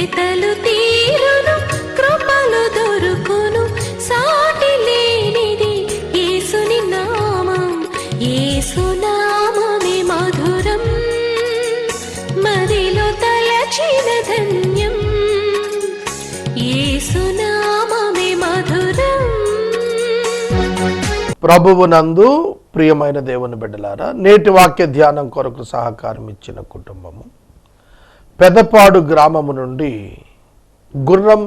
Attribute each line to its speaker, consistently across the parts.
Speaker 1: వెతలు తీరును కృపలు దొరుకును సాటి లేనిది యేసుని నామం యేసునామమే మధురం మదిలో తలచిన ధన్యం యేసునామమే మధురం.
Speaker 2: ప్రభువునందు ప్రియమైన దేవుని బిడ్డలారా, నేటి వాక్య ధ్యానం కొరకు సహకారం ఇచ్చిన కుటుంబము పెదపాడు గ్రామము నుండి గుర్రం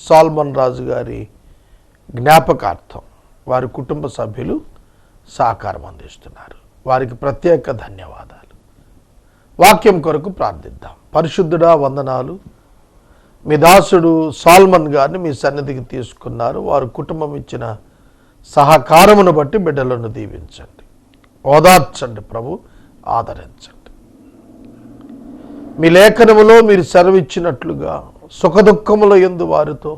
Speaker 2: సాల్మన్ రాజు గారి జ్ఞాపకార్థం వారి కుటుంబ సభ్యులు సహకారం అందిస్తున్నారు. వారికి ప్రత్యేక ధన్యవాదాలు. వాక్యం కొరకు ప్రార్థిద్దాం. పరిశుద్ధుడా, వందనాలు. మీ దాసుడు సాల్మన్ గారిని మీ సన్నిధికి తీసుకున్నారు. వారి కుటుంబం ఇచ్చిన సహకారమును బట్టి బిడ్డలను దీవించండి, ఓదార్చండి ప్రభు, ఆదరించండి. మీ లేఖనములో మీరు సెలవిచ్చినట్లుగా సుఖదుఖముల యందు వారితో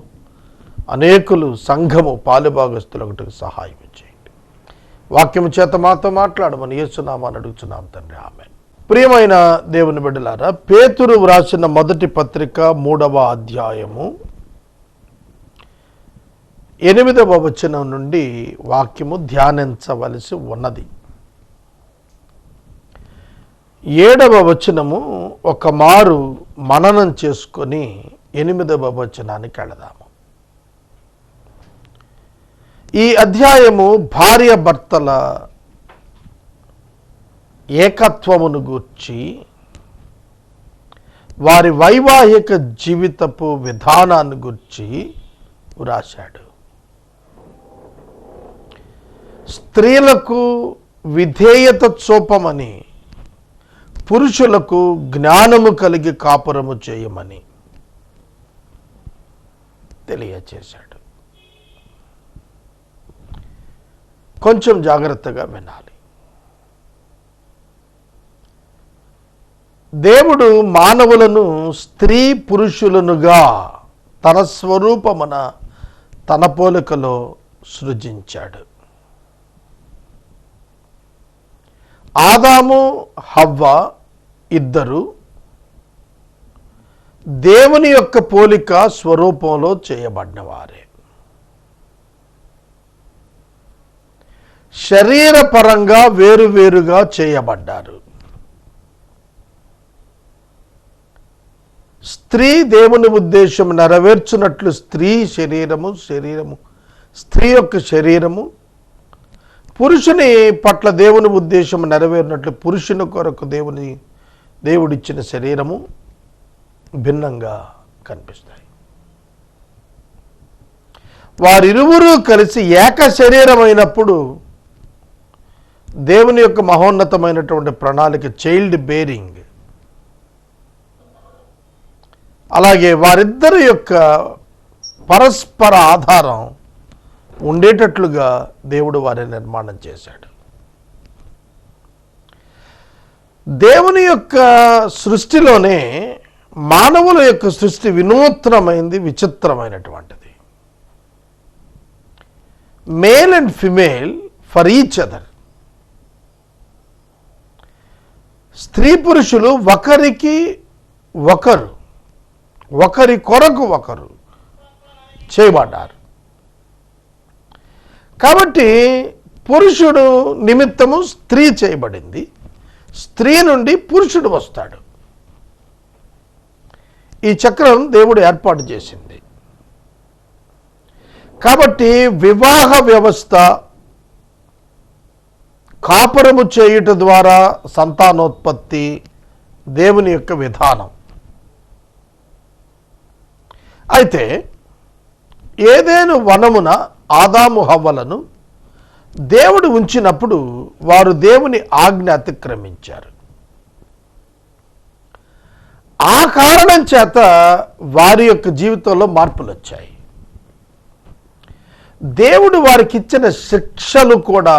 Speaker 2: అనేకులు సంఘము పాలుభాగస్తులకు సహాయం చేయండి. వాక్యము చేత మాతో మాట్లాడమని యేసునామాన్ని అడుగుచున్నాం తండ్రి, ఆమేన్. ప్రియమైన దేవుని బిడ్డలారా, పేతురు వ్రాసిన మొదటి పత్రిక 3వ అధ్యాయము 8వ వచనం నుండి వాక్యము ధ్యానించవలసి ఉన్నది. 7వ వచనము ఒక మారు మననం చేసుకొని 8వ వచనానికి వెళదాము. ఈ అధ్యాయము భార్య భర్తల ఏకత్వమును గూర్చి, వారి వైవాహిక జీవితపు విధానాన్ని గూర్చి వ్రాశాడు. స్త్రీలకు విధేయత చూపమని, పురుషులకు జ్ఞానము కలిగి కాపురము చేయమని తెలియచేశాడు. కొంచెం జాగ్రత్తగా వినాలి. దేవుడు మానవులను స్త్రీ పురుషులనుగా తన స్వరూపమున తన పోలికలో సృజించాడు. ఆదాము హవ్వ ఇద్దరు దేవుని యొక్క పోలిక స్వరూపంలో చేయబడినవారే. శరీరపరంగా వేరువేరుగా చేయబడ్డారు. స్త్రీ దేవుని ఉద్దేశం నెరవేర్చున్నట్లు స్త్రీ యొక్క శరీరము, పురుషుని పట్ల దేవుని ఉద్దేశం నెరవేరినట్లు పురుషుని కొరకు దేవుడిచ్చిన శరీరము భిన్నంగా కనిపిస్తాయి. వారిరువురు కలిసి ఏక శరీరమైనప్పుడు దేవుని యొక్క మహోన్నతమైనటువంటి ప్రణాళిక చైల్డ్ బేరింగ్, అలాగే వారిద్దరి యొక్క పరస్పర ఆధారం ఉండేటట్లుగా దేవుడు వారిని నిర్మాణం చేశాడు. దేవుని యొక్క సృష్టిలోనే మానవుల యొక్క సృష్టి వినూత్నమైంది, విచిత్రమైనటువంటిది. Male and female for each other. స్త్రీ పురుషులు ఒకరికి ఒకరు, ఒకరి కొరకు ఒకరు చేయబడ్డారు. కాబట్టి పురుషుడు నిమిత్తము స్త్రీ చేయబడింది, స్త్రీ నుండి పురుషుడు వస్తాడు. ఈ చక్రం దేవుడు ఏర్పాటు చేసింది. కాబట్టి వివాహ వ్యవస్థ, కాపురము చేయుట ద్వారా సంతానోత్పత్తి దేవుని యొక్క విధానం. అయితే ఏదైనా వనమున ఆదాము హవ్వలను దేవుడు ఉంచినప్పుడు వారు దేవుని ఆజ్ఞ అతిక్రమించారు. ఆ కారణం చేత వారి యొక్క జీవితంలో మార్పులు వచ్చాయి. దేవుడు వారికి ఇచ్చిన శిక్షలు కూడా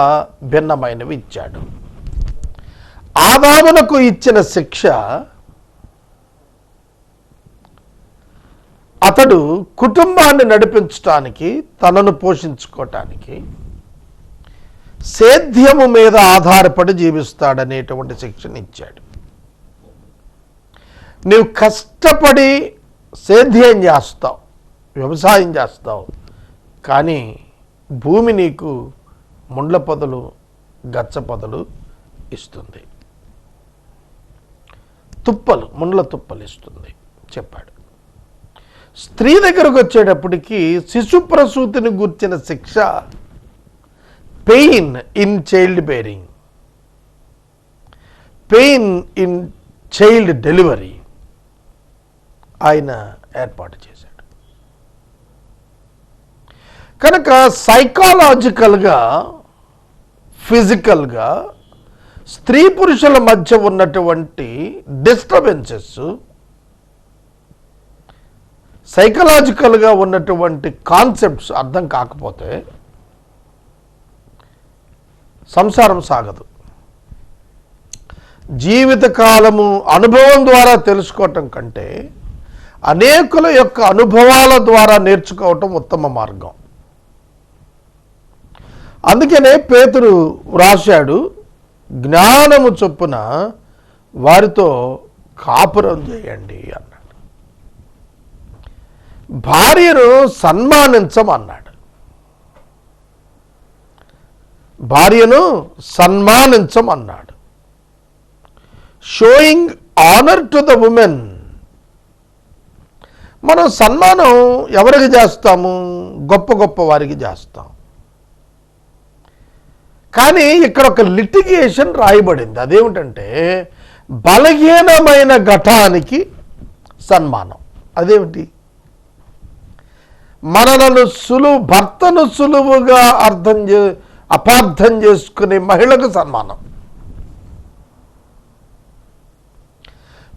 Speaker 2: భిన్నమైనవి ఇచ్చాడు. ఆదామునకు ఇచ్చిన శిక్ష, అతడు కుటుంబాన్ని నడిపించడానికి, తనను పోషించుకోవటానికి సేద్యము మీద ఆధారపడి జీవిస్తాడనేటువంటి శిక్షణ ఇచ్చాడు. నీవు కష్టపడి సేద్యం చేస్తావు, వ్యవసాయం చేస్తావు, కానీ భూమి నీకు ముండ్ల పొదలు గచ్చ పొదలు ఇస్తుంది, తుప్పలు ముండ్ల తుప్పలు ఇస్తుంది చెప్పాడు. స్త్రీ దగ్గరకు వచ్చేటప్పటికి శిశు ప్రసూతిని గుర్చిన శిక్ష pain in child bearing, pain in child delivery ఆయన ఏర్పాటు చేశాడు. కనుక సైకాలజికల్గా ఫిజికల్గా స్త్రీ పురుషుల మధ్య ఉన్నటువంటి డిస్టర్బెన్సెస్, సైకలాజికల్గా ఉన్నటువంటి కాన్సెప్ట్స్ అర్థం కాకపోతే సంసారం సాగదు. జీవితకాలము అనుభవం ద్వారా తెలుసుకోవటం కంటే అనేకుల యొక్క అనుభవాల ద్వారా నేర్చుకోవటం ఉత్తమ మార్గం. అందుకనే పేతురు వ్రాశాడు, జ్ఞానము చొప్పున వారితో కాపురం చేయండి అన్నాడు. భార్యను సన్మానించమన్నాడు, భార్యను సన్మానించమన్నాడు. Showing honour to the women. మనం సన్మానం ఎవరికి చేస్తాము? గొప్ప గొప్ప వారికి చేస్తాం. కానీ ఇక్కడ ఒక లిటిగేషన్ రాయబడింది. అదేమిటంటే బలహీనమైన ఘటానికి సన్మానం. అదేమిటి? భర్తను సులువుగా అపార్థం చేసుకునే మహిళకు సన్మానం.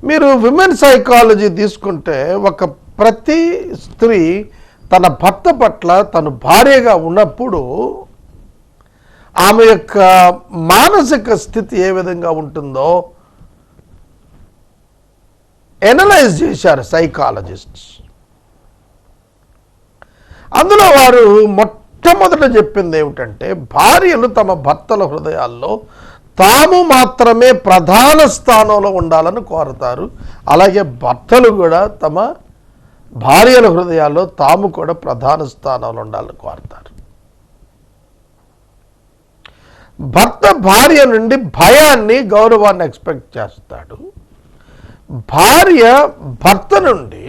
Speaker 2: మీరు విమెన్ సైకాలజీ తీసుకుంటే ప్రతి స్త్రీ తన భర్త పట్ల తను భార్యగా ఉన్నప్పుడు ఆమె యొక్క మానసిక స్థితి ఏ విధంగా ఉంటుందో ఎనలైజ్ చేశారు సైకాలజిస్ట్స్. అందులో వారు మొట్టమొదట చెప్పింది ఏమిటంటే, భార్యలు తమ భర్తల హృదయాల్లో తాము మాత్రమే ప్రధాన స్థానంలో ఉండాలని కోరతారు. అలాగే భర్తలు కూడా తమ భార్యల హృదయాల్లో తాము కూడా ప్రధాన స్థానంలో ఉండాలని కోరతారు. భర్త భార్య నుండి భయాన్ని, గౌరవాన్ని ఎక్స్పెక్ట్ చేస్తాడు. భార్య భర్త నుండి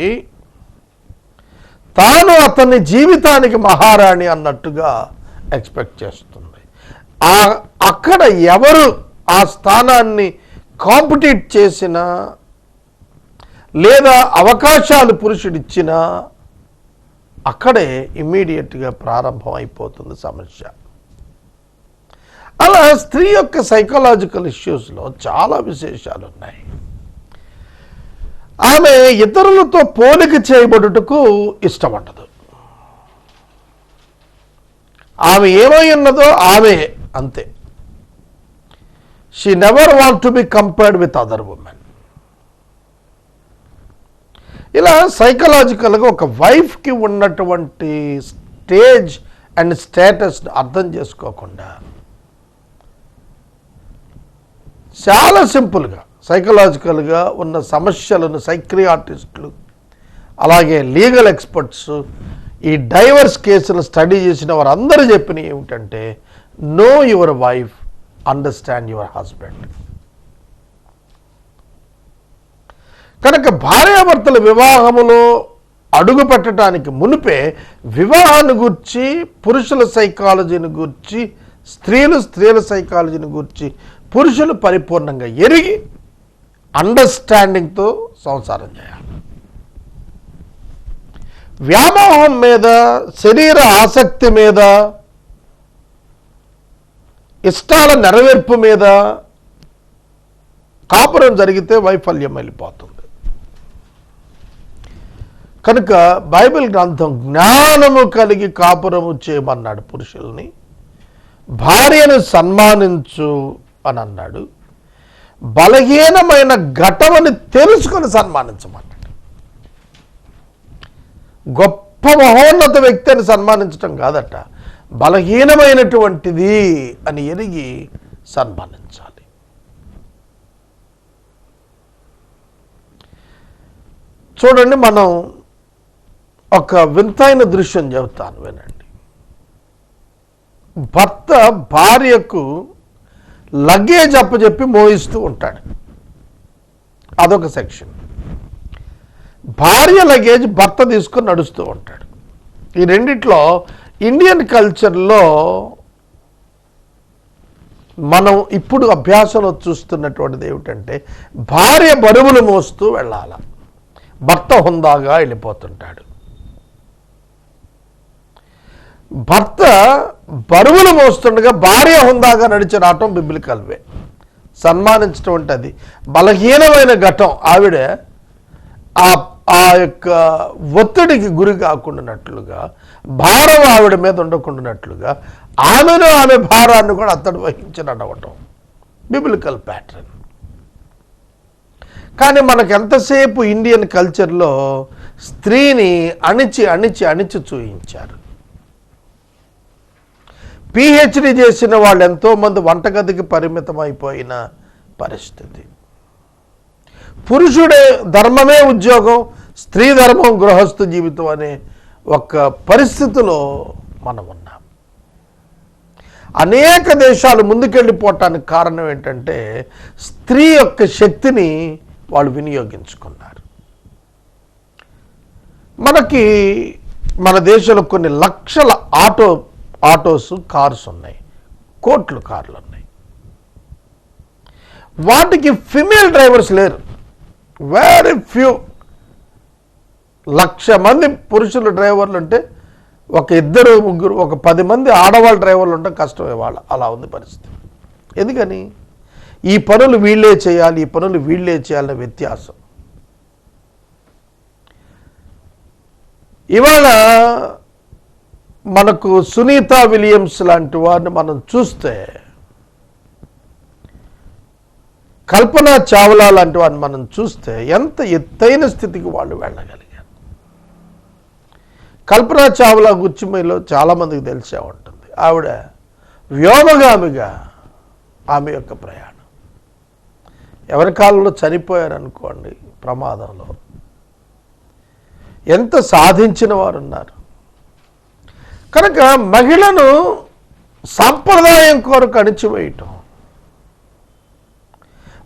Speaker 2: తాను అతని జీవితానికి మహారాణి అన్నట్టుగా ఎక్స్పెక్ట్ చేస్తుంది. అక్కడ ఎవరు ఆ స్థానాన్ని కాంపిటీట్ చేసినా లేదా అవకాశాలు పురుషుడిచ్చినా అక్కడే ఇమ్మీడియట్గా ప్రారంభం అయిపోతుంది సమస్య. అలా స్త్రీ యొక్క సైకలాజికల్ ఇష్యూస్లో చాలా విశేషాలు ఉన్నాయి. ఆమె ఇతరులతో పోలిక చేయబడుటకు ఇష్టపడదు. ఆమె ఏమై ఉన్నదో ఆమె అంతే. She never want to be compared with other women. ఇలా సైకలాజికల్గా ఒక వైఫ్కి ఉన్నటువంటి స్టేజ్ అండ్ స్టేటస్ అర్థం చేసుకోకుండా చాలా సింపుల్గా సైకలాజికల్గా ఉన్న సమస్యలను సైక్రియాట్రిస్టులు అలాగే లీగల్ ఎక్స్పర్ట్స్ ఈ డైవర్స్ కేసులు స్టడీ చేసిన వారందరూ చెప్పినవి ఏమిటంటే, know your wife, understand your husband. కనుక భార్యాభర్తల వివాహములో అడుగు పెట్టడానికి మునిపే వివాహాన్ని గూర్చి, పురుషుల సైకాలజీని గూర్చి, స్త్రీల సైకాలజీని గూర్చి పురుషులు పరిపూర్ణంగా ఎరిగి అండర్స్టాండింగ్తో సంసారం చేయాలి. వ్యామోహం మీద, శరీర ఆసక్తి మీద, ఇష్టాల నెరవేర్పు మీద కాపురం జరిగితే వైఫల్యం వెళ్ళిపోతుంది. కనుక బైబిల్ గ్రంథం జ్ఞానము కలిగి కాపురము చేయమన్నాడు పురుషుల్ని, భార్యను సన్మానించు అని అన్నాడు, బలహీనమైన ఘటమని తెలుసుకొని సన్మానించమన్నాడు. గొప్ప మహోన్నత వ్యక్తిని సన్మానించటం కాదట, బలహీనమైనటువంటిది అని ఎరిగి సన్మానించాలి. చూడండి, మనం ఒక వింతైన దృశ్యం చెబుతాను వినండి. భర్త భార్యకు లగేజ్ అప్పచెప్పి మోయిస్తూ ఉంటాడు. అదొక సెక్షన్. భార్య లగేజ్ భర్త తీసుకొని నడుస్తూ ఉంటాడు. ఈ రెండిట్లో ఇండియన్ కల్చర్లో మనం ఇప్పుడు అభ్యాసంలో చూస్తున్నటువంటిది ఏమిటంటే, భార్య బరువులు మోస్తూ వెళ్ళాల, భర్త హుందాగా వెళ్ళిపోతుంటాడు. భర్త బరువులు మోస్తుండగా భార్య హుందాగా నడిచి రావటం బిబ్లికల్వే, సన్మానించడం అంటే అది బలహీనమైన ఘటం. ఆవిడ ఆ యొక్క ఒత్తిడికి గురి కాకుండానట్లుగా, భారం ఆవిడ మీద ఉండకుండానట్లుగా ఆమె భారాన్ని కూడా అతడు వహించి నడవటం బిబ్లికల్ ప్యాటర్న్. కానీ మనకు ఎంతసేపు ఇండియన్ కల్చర్లో స్త్రీని అణిచి చూయించారు. పిహెచ్డి చేసిన వాళ్ళు ఎంతోమంది వంటగదికి పరిమితం అయిపోయిన పరిస్థితి. పురుషుడే ధర్మమే ఉద్యోగం, స్త్రీ ధర్మం గృహస్థ జీవితం అనే ఒక పరిస్థితిలో మనం ఉన్నాం. అనేక దేశాలు ముందుకెళ్ళిపోవటానికి కారణం ఏంటంటే, స్త్రీ యొక్క శక్తిని వాళ్ళు వినియోగించుకున్నారు. మన దేశంలో కొన్ని లక్షల ఆటోస్, కార్స్ ఉన్నాయి, కోట్లు కార్లు ఉన్నాయి. వాటికి ఫిమేల్ డ్రైవర్స్ లేరు, వెరీ ఫ్యూ. 1,00,000 మంది పురుషులు డ్రైవర్లు ఉంటే ఒక 2-3, ఒక 10 మంది ఆడవాళ్ళ డ్రైవర్లు ఉంటే కష్టమే. అలా ఉంది పరిస్థితి. ఎందుకని? ఈ పనులు వీళ్ళే చేయాలి, ఈ పనులు వీళ్ళే చేయాలనే వ్యత్యాసం. ఇవాళ మనకు సునీత విలియమ్స్ లాంటి వారిని మనం చూస్తే, కల్పన చావ్లా లాంటి వారిని మనం చూస్తే ఎంత ఎత్తైన స్థితికి వాళ్ళు వెళ్ళగలిగారు. కల్పన చావ్లా గురించి మీలో చాలామందికి తెలిసే ఉంటుంది. ఆవిడ వ్యోమగామిగా ఆమె యొక్క ప్రయాణం. ఎవరి కాలంలో చనిపోయారనుకోండి ప్రమాదంలో, ఎంత సాధించిన వారు ఉన్నారు. కనుక మహిళను సాంప్రదాయం కొరకు అణిచివేయటం,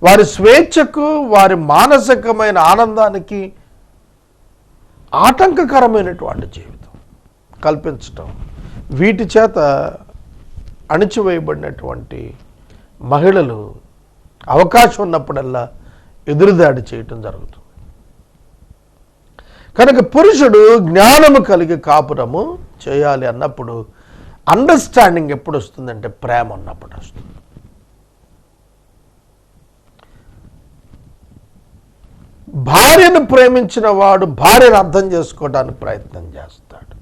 Speaker 2: వారి స్వేచ్ఛకు, వారి మానసికమైన ఆనందానికి ఆటంకకరమైనటువంటి జీవితం కల్పించటం, వీటి చేత అణిచివేయబడినటువంటి మహిళలు అవకాశం ఉన్నప్పుడల్లా ఎదురుదాడి చేయటం జరుగుతుంది. కనుక పురుషుడు జ్ఞానము కలిగి కాపురము చేయాలి అన్నప్పుడు, అండర్స్టాండింగ్ ఎప్పుడు వస్తుందంటే ప్రేమ ఉన్నప్పుడు వస్తుంది. భార్యను ప్రేమించిన వాడు భార్యను అర్థం చేసుకోవడానికి ప్రయత్నం చేస్తాడు.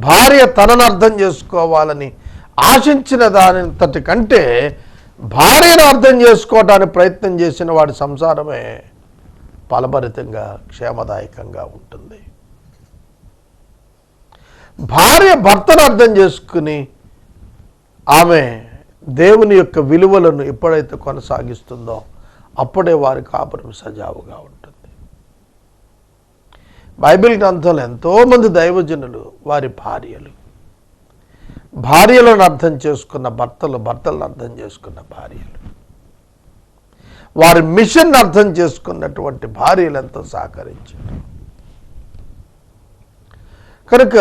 Speaker 2: భార్య తనను అర్థం చేసుకోవాలని ఆశించిన దానింతటి కంటే భార్యను అర్థం చేసుకోవడానికి ప్రయత్నం చేసిన వాడి సంసారమే ఫలభరితంగా, క్షేమదాయకంగా ఉంటుంది. భార్య భర్తను అర్థం చేసుకుని ఆమె దేవుని యొక్క విలువలను ఎప్పుడైతే కొనసాగిస్తుందో అప్పుడే వారి కాపురం సజావుగా ఉంటుంది. బైబిల్ గ్రంథంలో ఎంతోమంది దైవజనులు వారి భార్యలను అర్థం చేసుకున్న భర్తలను అర్థం చేసుకున్న భార్యలు, వారి మిషన్ అర్థం చేసుకున్నటువంటి భార్యలు ఎంతో సహకరించారు. కనుక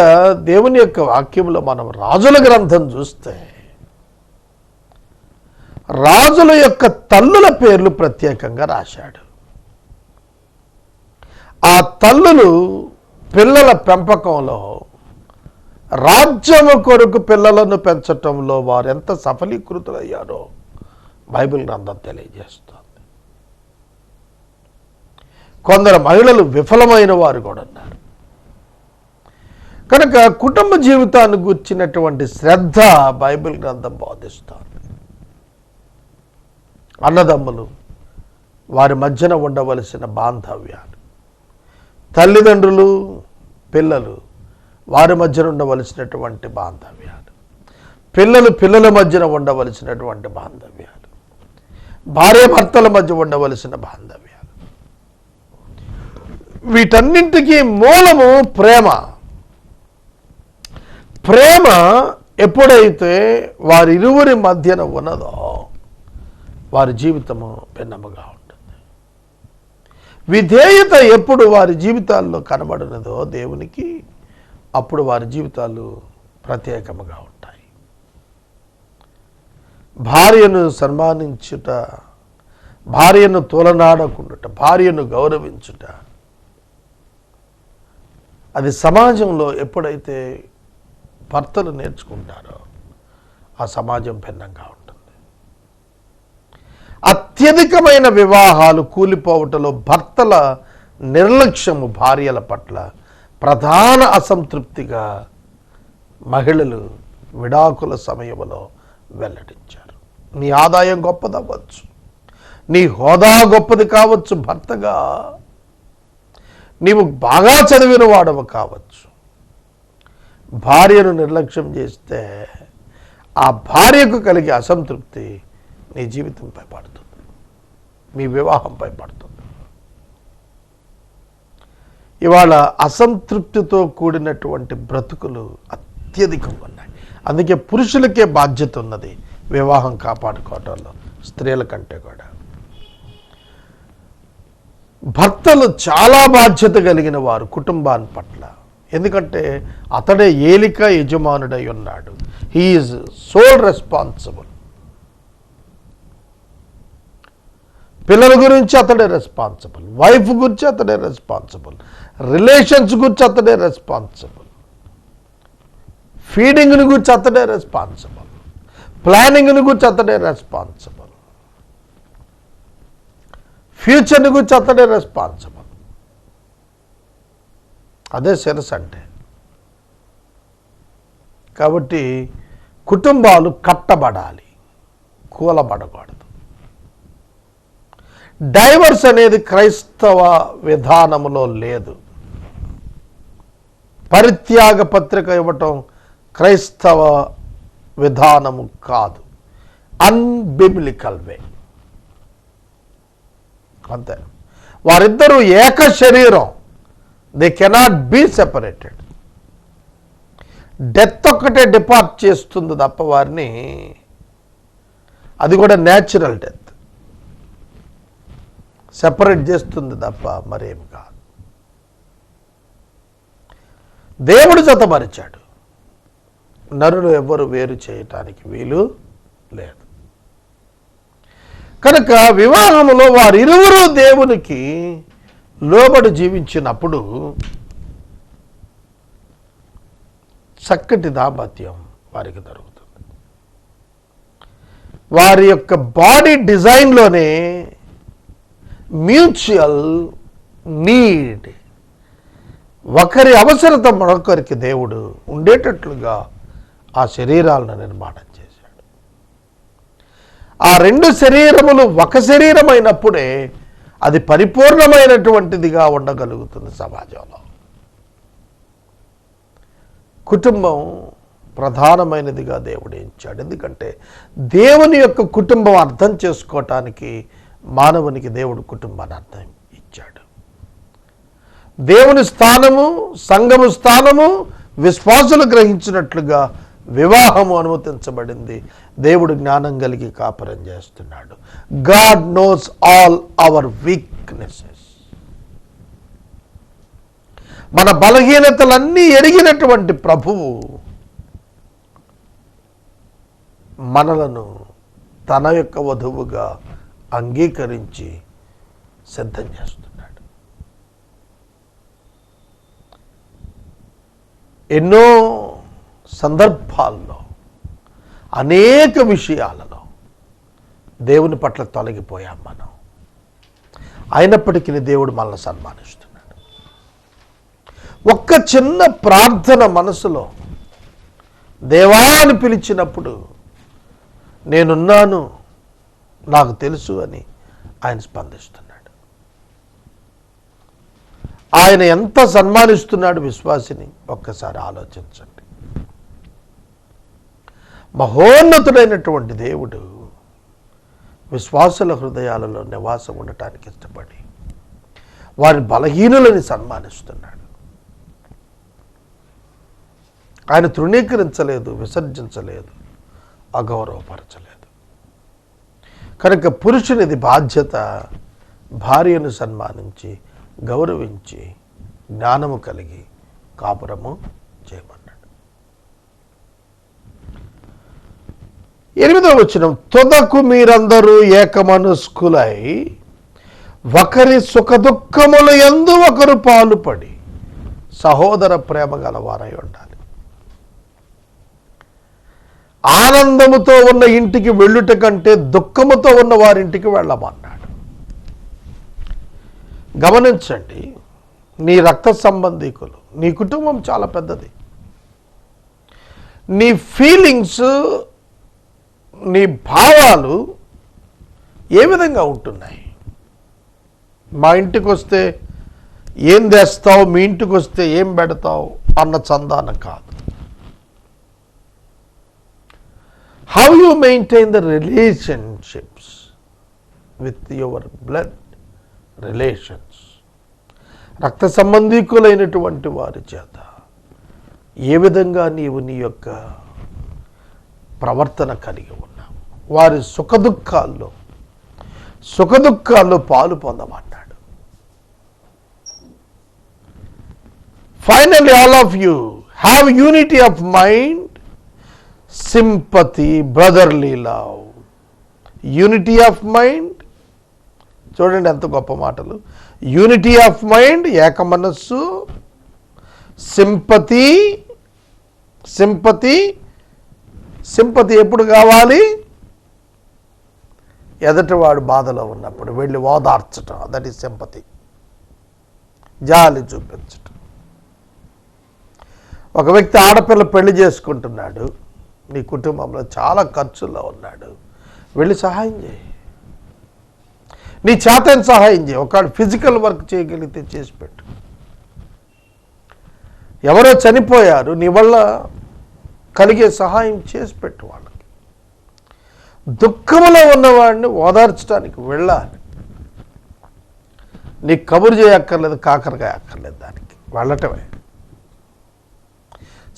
Speaker 2: దేవుని యొక్క వాక్యంలో మనం రాజుల గ్రంథం చూస్తే, రాజుల యొక్క తల్లుల పేర్లు ప్రత్యేకంగా రాశాడు. ఆ తల్లులు పిల్లల పెంపకంలో, రాజ్యము కొరకు పిల్లలను పెంచటంలో వారు ఎంత సఫలీకృతులయ్యారో బైబిల్ గ్రంథం తెలియజేస్తుంది. కొందరు మహిళలు విఫలమైన వారు కూడా ఉన్నారు. కనుక కుటుంబ జీవితాన్ని గుర్చినటువంటి శ్రద్ధ బైబిల్ గ్రంథం బోధిస్తోంది. అన్నదమ్ములు, వారి మధ్యన ఉండవలసిన బాంధవ్యాలు, తల్లిదండ్రులు, పిల్లలు, వారి మధ్యన ఉండవలసినటువంటి బాంధవ్యాలు, పిల్లల మధ్యన ఉండవలసినటువంటి బాంధవ్యాలు, భార్యాభర్తల మధ్య ఉండవలసిన బాంధవ్యాలు, వీటన్నింటికీ మూలము ప్రేమ. ప్రేమ ఎప్పుడైతే వారిరువురి మధ్యన ఉన్నదో వారి జీవితము భిన్నముగా ఉంటుంది. విధేయత ఎప్పుడు వారి జీవితాల్లో కనబడినదో దేవునికి, అప్పుడు వారి జీవితాలు ప్రత్యేకముగా ఉంటాయి. భార్యను సన్మానించుట, భార్యను తోలనాడకుండుట, భార్యను గౌరవించుట, అది సమాజంలో ఎప్పుడైతే భర్తలు నేర్చుకుంటారో ఆ సమాజం భిన్నంగా ఉంటుంది. అత్యధికమైన వివాహాలు కూలిపోవటంలో భర్తల నిర్లక్ష్యము భార్యల పట్ల ప్రధాన అసంతృప్తిగా మహిళలు విడాకుల సమయంలో వెల్లడించారు. నీ ఆదాయం గొప్పదవ్వచ్చు, నీ హోదా గొప్పది కావచ్చు, భర్తగా నీవు బాగా చదివిన వాడవు కావచ్చు, భార్యను నిర్లక్ష్యం చేస్తే ఆ భార్యకు కలిగే అసంతృప్తి నీ జీవితంపై పడుతుంది, మీ వివాహంపై పడుతుంది. ఇవాళ అసంతృప్తితో కూడినటువంటి బ్రతుకులు అత్యధికంగా ఉన్నాయి. అందుకే పురుషులకే బాధ్యత ఉన్నది వివాహం కాపాడుకోవటంలో, స్త్రీల కంటే కూడా. భర్తలు చాలా బాధ్యత కలిగిన వారు కుటుంబాన్ని పట్ల. ఎందుకంటే అతడే ఏలిక యజమానుడై ఉన్నాడు. He is sole responsible. పిల్లల గురించి అతడే రెస్పాన్సిబుల్, వైఫ్ గురించి అతడే రెస్పాన్సిబుల్, రిలేషన్స్ గురించి అతడే రెస్పాన్సిబుల్, ఫీడింగ్ని గురించి అతడే రెస్పాన్సిబుల్, ప్లానింగ్ని గురించి అతడే రెస్పాన్సిబుల్, ఫ్యూచర్ని గురించి అతడే రెస్పాన్సిబుల్. అదే శిరస్సు అంటే. కాబట్టి కుటుంబాలు కట్టబడాలి, కూలబడకూడదు. డైవర్స్ అనేది క్రైస్తవ విధానములో లేదు. పరిత్యాగ పత్రిక ఇవ్వటం క్రైస్తవ విధానము కాదు, అన్బిబ్లికల్ వే. అంతే. వారిద్దరూ ఏక శరీరం, they cannot be separated. Death ఒక్కటే డిపార్ట్ చేస్తుంది తప్ప వారిని, అది కూడా న్యాచురల్ డెత్ సెపరేట్ చేస్తుంది తప్ప మరేమి కాదు. దేవుడు జతపరిచాడు, నరులు ఎవ్వరు వేరు చేయటానికి వీలు లేదు. కనుక వివాహములో వారిరువురు దేవునికి లోబడి జీవించినప్పుడు చక్కటి దాంపత్యం వారికి దొరుకుతుంది. వారి యొక్క బాడీ డిజైన్లోనే మ్యూచువల్ నీడ్, ఒకరి అవసరత మరొకరికి దేవుడు ఉండేటట్లుగా ఆ శరీరాలను నిర్మాణం చేశాడు. ఆ రెండు శరీరములు ఒక శరీరమైనప్పుడే అది పరిపూర్ణమైనటువంటిదిగా ఉండగలుగుతుంది సమాజంలో. కుటుంబం ప్రధానమైనదిగా దేవుడు ఎంచాడు. ఎందుకంటే దేవుని యొక్క కుటుంబం అర్థం చేసుకోవటానికి మానవునికి దేవుడు కుటుంబాన్ని అర్థం ఇచ్చాడు. దేవుని స్థానము, సంఘము స్థానము విశ్వాసులు గ్రహించినట్లుగా వివాహము అనుమతించబడింది. దేవుడు జ్ఞానం కలిగి కాపురం చేస్తున్నాడు. God knows all our weaknesses. మన బలహీనతలన్నీ ఎరిగినటువంటి ప్రభువు మనలను తన యొక్క వధువుగా అంగీకరించి సిద్ధం చేస్తున్నాడు. ఎన్నో సందర్భాల్లో అనేక విషయాలలో దేవుని పట్ల తొలగిపోయాం మనం. అయినప్పటికీ దేవుడు మనల్ని సన్మానిస్తున్నాడు. ఒక్క చిన్న ప్రార్థన మనసులో దేవా అని పిలిచినప్పుడు నేనున్నాను, నాకు తెలుసు అని ఆయన స్పందిస్తున్నాడు. ఆయన ఎంత సన్మానిస్తున్నాడు విశ్వాసిని ఒక్కసారి ఆలోచించండి. మహోన్నతుడైనటువంటి దేవుడు విశ్వాసుల హృదయాలలో నివాసం ఉండటానికి ఇష్టపడి వారి బలహీనులని సన్మానిస్తున్నాడు. ఆయన తృణీకరించలేదు, విసర్జించలేదు, అగౌరవపరచలేదు. కనుక పురుషునిది బాధ్యత భార్యను సన్మానించి, గౌరవించి, జ్ఞానము కలిగి కాపురము చేయమన్నాడు. 8వ వచనం, తుదకు మీరందరూ ఏకమనస్కులై ఒకరి సుఖదుఖముల యందు ఒకరు పాలుపడి సహోదర ప్రేమ గలవారై ఉండాలి. ఆనందముతో ఉన్న ఇంటికి వెళ్ళుట కంటే దుఃఖముతో ఉన్న వారింటికి వెళ్ళమన్నాడు. గమనించండి, నీ రక్త సంబంధికులు, నీ కుటుంబం చాలా పెద్దది. నీ ఫీలింగ్స్, నీ భావాలు ఏ విధంగా ఉంటున్నాయి? మా ఇంటికి వస్తే ఏం తెస్తావు, మీ ఇంటికి వస్తే ఏం పెడతావు అన్న చందాన కాదు. How you maintain the relationships with your blood relations. రక్త సంబంధికులైనటువంటి వారి చేత ఏ విధంగా నీవు నీ యొక్క ప్రవర్తన కలిగి ఉన్నావు, వారి సుఖదుఖాల్లో పాలు పొందమన్నాడు. Finally, all of you have unity of mind, sympathy, brotherly love. Unity of mind, చూడండి ఎంత గొప్ప మాటలు. యూనిటీ ఆఫ్ మైండ్, ఏక మనస్సు. సింపతి ఎప్పుడు కావాలి? ఎదుటివాడు బాధలో ఉన్నప్పుడు వెళ్ళి ఓదార్చటం, దట్ ఈస్ సింపతి. జాలి చూపించటం. ఒక వ్యక్తి ఆడపిల్ల పెళ్లి చేసుకుంటున్నాడు, నీ కుటుంబంలో చాలా ఖర్చుల్లో ఉన్నాడు, వెళ్ళి సహాయం చేయి. నీ చేతని సహాయం చేయి. ఒకవేళ ఫిజికల్ వర్క్ చేయగలిగితే చేసి పెట్టు. ఎవరో చనిపోయారు, నీ వల్ల కలిగే సహాయం చేసి పెట్టు వాళ్ళకి. దుఃఖంలో ఉన్నవాడిని ఓదార్చడానికి వెళ్ళాలి. నీకు కబురు చేయక్కర్లేదు, కాకరకాయ అక్కర్లేదు, దానికి వెళ్ళటమే.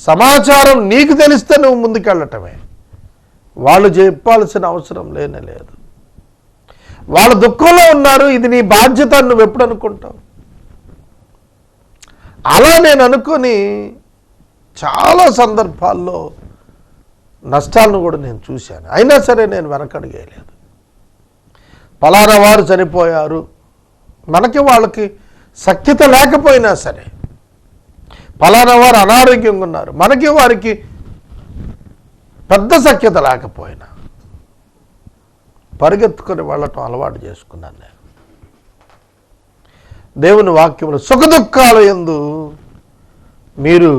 Speaker 2: సమాచారం నీకు తెలిస్తే నువ్వు ముందుకెళ్ళటమే. వాళ్ళు చెప్పాల్సిన అవసరం లేదు. వాళ్ళు దుఃఖంలో ఉన్నారు, ఇది నీ బాధ్యత నువ్వు ఎప్పుడు అనుకుంటావు? అలా నేను అనుకొని చాలా సందర్భాల్లో నష్టాలను కూడా నేను చూశాను. అయినా సరే నేను వెనకడిగేయలేదు. పలానా వారు చనిపోయారు, మనకి వాళ్ళకి సఖ్యత లేకపోయినా సరే, పలానా వారు అనారోగ్యంగా ఉన్నారు, మనకి వారికి పెద్ద సఖ్యత లేకపోయినా పరిగెత్తుకొని వెళ్ళటం అలవాటు చేసుకున్నాను నేను. దేవుని వాక్యములు సుఖదుఖాల యందు మీరు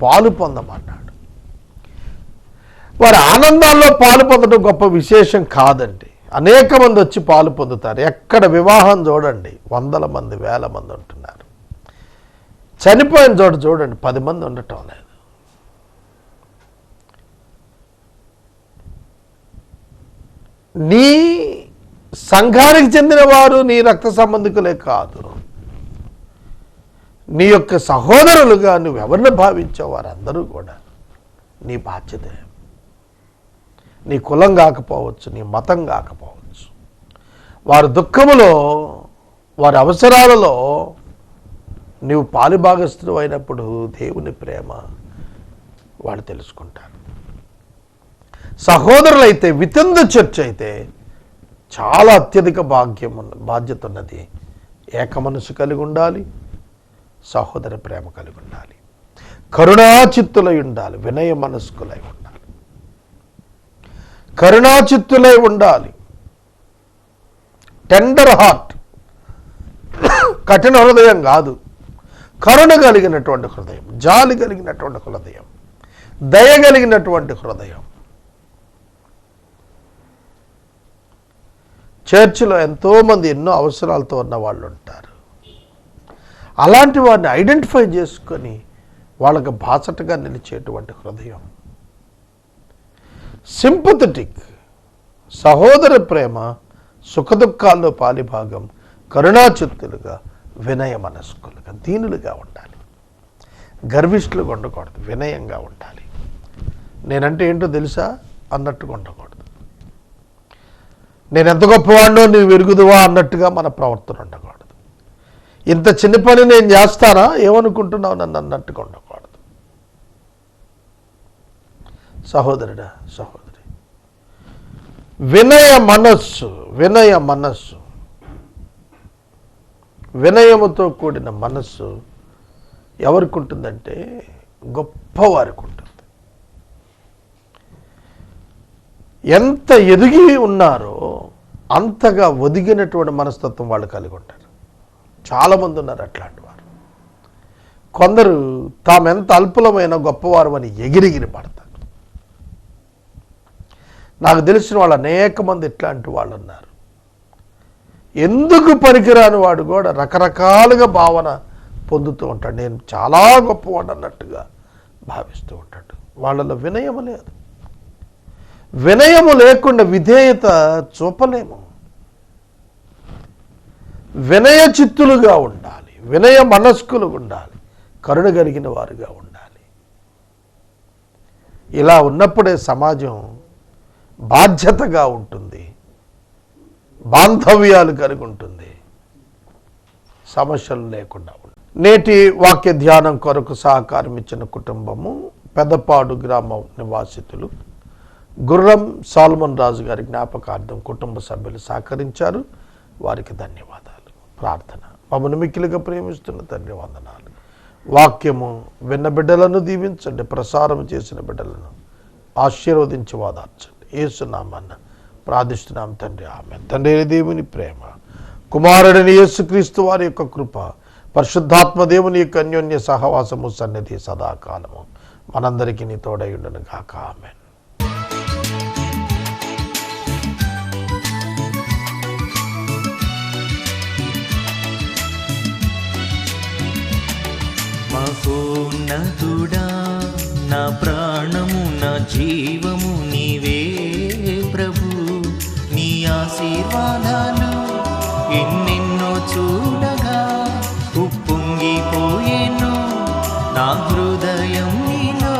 Speaker 2: పాలు పొందమన్నాడు. వారి ఆనందాల్లో పాలు పొందడం గొప్ప విశేషం కాదండి. అనేక మంది వచ్చి పాలు పొందుతారు. ఎక్కడ వివాహం చూడండి, 100 మంది 1000 మంది ఉంటున్నారు. చనిపోయిన చోట చూడండి 10 మంది ఉండటం లేదు. నీ సంఘానికి చెందిన వారు నీ రక్త సంబంధికులే కాదు, నీ యొక్క సహోదరులుగా నువ్వు ఎవరిని భావించావు వారందరూ కూడా నీ బాధ్యతే. నీ కులం కాకపోవచ్చు, నీ మతం కాకపోవచ్చు, వారి దుఃఖములో, వారి అవసరాలలో నీవు పాలుభాగస్తులు అయినప్పుడు దేవుని ప్రేమ వాళ్ళు తెలుసుకుంటారు. సహోదరులైతే విత్ ఇన్ ద చర్చ్ అయితే చాలా అత్యధిక బాధ్యత ఉన్నది. ఏక మనసు కలిగి ఉండాలి, సహోదర ప్రేమ కలిగి ఉండాలి, కరుణాచిత్తులై ఉండాలి, వినయ మనస్కులై ఉండాలి, కరుణాచిత్తులై ఉండాలి. టెండర్ హార్ట్, కఠిన హృదయం కాదు, కరుణ కలిగినటువంటి హృదయం, జాలి కలిగినటువంటి హృదయం, దయ కలిగినటువంటి హృదయం. చర్చిలో ఎంతోమంది ఎన్నో అవసరాలతో ఉన్న వాళ్ళు ఉంటారు. అలాంటి వారిని ఐడెంటిఫై చేసుకొని వాళ్ళకి బాసటగా నిలిచేటువంటి హృదయం, సింపథెటిక్, సహోదర ప్రేమ, సుఖదుఖాల్లో పాలిభాగం, కరుణాచిత్తులుగా, వినయ మనస్కులుగా, దీనులుగా ఉండాలి. గర్విష్ఠులుగా ఉండకూడదు, వినయంగా ఉండాలి. నేనంటే ఏంటో తెలుసా అన్నట్టుగా ఉండకూడదు. నేను ఎంత గొప్పవాడినో నీవు ఎరుగుదువా అన్నట్టుగా మన ప్రవర్తన ఉండకూడదు. ఇంత చిన్న పని నేను చేస్తానా ఏమనుకుంటున్నావు నన్ను అన్నట్టుగా ఉండకూడదు. సహోదరుడా, సహోదరి, వినయ మనస్సు, వినయముతో కూడిన మనస్సు ఎవరికి ఉంటుందంటే గొప్పవారికి ఉంటుంది. ఎంత ఎదిగి ఉన్నారో అంతగా ఒదిగినటువంటి మనస్తత్వం వాళ్ళు కలిగి ఉంటారు. చాలామంది ఉన్నారు అట్లాంటి వారు. కొందరు తామెంత అల్పులమైన గొప్పవారు అని ఎగిరిగిరి పడతారు. నాకు తెలిసిన వాళ్ళు అనేక మంది ఇట్లాంటి వాళ్ళు ఉన్నారు. ఎందుకు పనికిరాని వాడు కూడా రకరకాలుగా భావన పొందుతూ ఉంటాడు. నేను చాలా గొప్పవాడు అన్నట్టుగా భావిస్తూ ఉంటాడు. వాళ్ళలో వినయము లేదు. వినయము లేకుండా విధేయత చూపలేము. వినయ చిత్తులుగా ఉండాలి, వినయ మనస్కులు ఉండాలి, కరుణ కలిగిన వారుగా ఉండాలి. ఇలా ఉన్నప్పుడే సమాజం బాధ్యతగా ఉంటుంది, బాంధవ్యాలు కలిగి ఉంటుంది, సమస్యలు లేకుండా ఉంటుంది. నేటి వాక్య ధ్యానం కొరకు సహకారం ఇచ్చిన కుటుంబము పెద్దపాడు గ్రామం నివాసితులు గుర్రం సాల్మన్ రాజు గారి జ్ఞాపకార్థం కుటుంబ సభ్యులు సహకరించారు. వారికి ధన్యవాదాలు. ప్రార్థన. మమ్మల్ని మిక్కిలిగా ప్రేమిస్తున్న తండ్రి వందనాలు. వాక్యము విన్న బిడ్డలను దీవించండి, ప్రసారం చేసిన బిడ్డలను ఆశీర్వదించి వాదార్చండి. యేసునామన్న ప్రార్థిస్తున్నాం తండ్రి, ఆమేన్. తండ్రి దేవుని ప్రేమ, కుమారుడిని యేసుక్రీస్తు వారి యొక్క కృప, పరిశుద్ధాత్మ దేవుని యొక్క అన్యోన్య సహవాసము సన్నిధి సదాకాలము మనందరికీ నీ తోడయుండును గాక. ఆమేన్.
Speaker 3: మహోన్నతుడా, నా ప్రాణము నా జీవము నీవే ప్రభు. నీ ఆశీర్వాదాలు ఎన్నెన్నో చూడగా ఉప్పొంగిపోయేను నా హృదయం నీలో.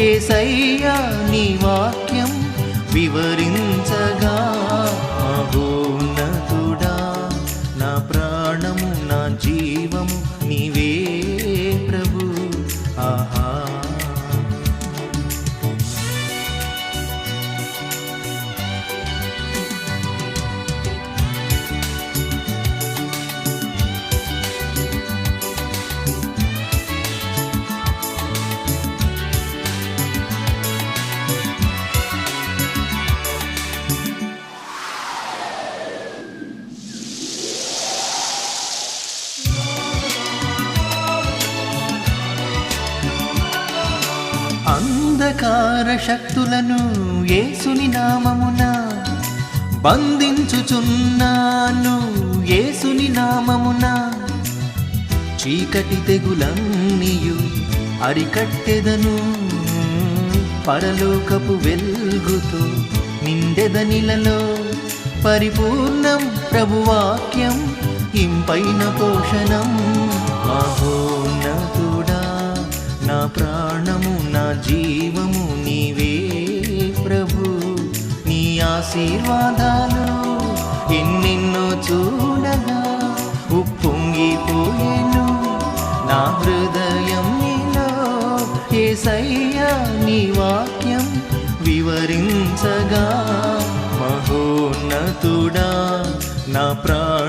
Speaker 3: యేసయ్యా నీ వాక్యం వివరించగా. మహోన్నతుడా, నా ప్రాణము నా జీవము నీవే ప్రభు. ఆహా. అంధకార శక్తులను యేసుని నామమున బంధించుచున్నాను, యేసుని నామమున. చీకటి తెగులన్నీయు అరికట్టెదను, పరలోకపు వెల్గుతో నిండెదనిలలో. పరిపూర్ణం ప్రభువాక్యం, ఇంపైన పోషణం. మహోన్నతుడా, నా ప్రాణము నా జీవము నీవే ప్రభు. నీ ఆశీర్వాదాలు ఎన్నెన్నో చూడగా ఉప్పొంగిపోయేను నా హృదయం నీలో. యేసయ్యా నీ వాక్యం వివరించగా. మహోన్నతుడా, నా ప్రాణం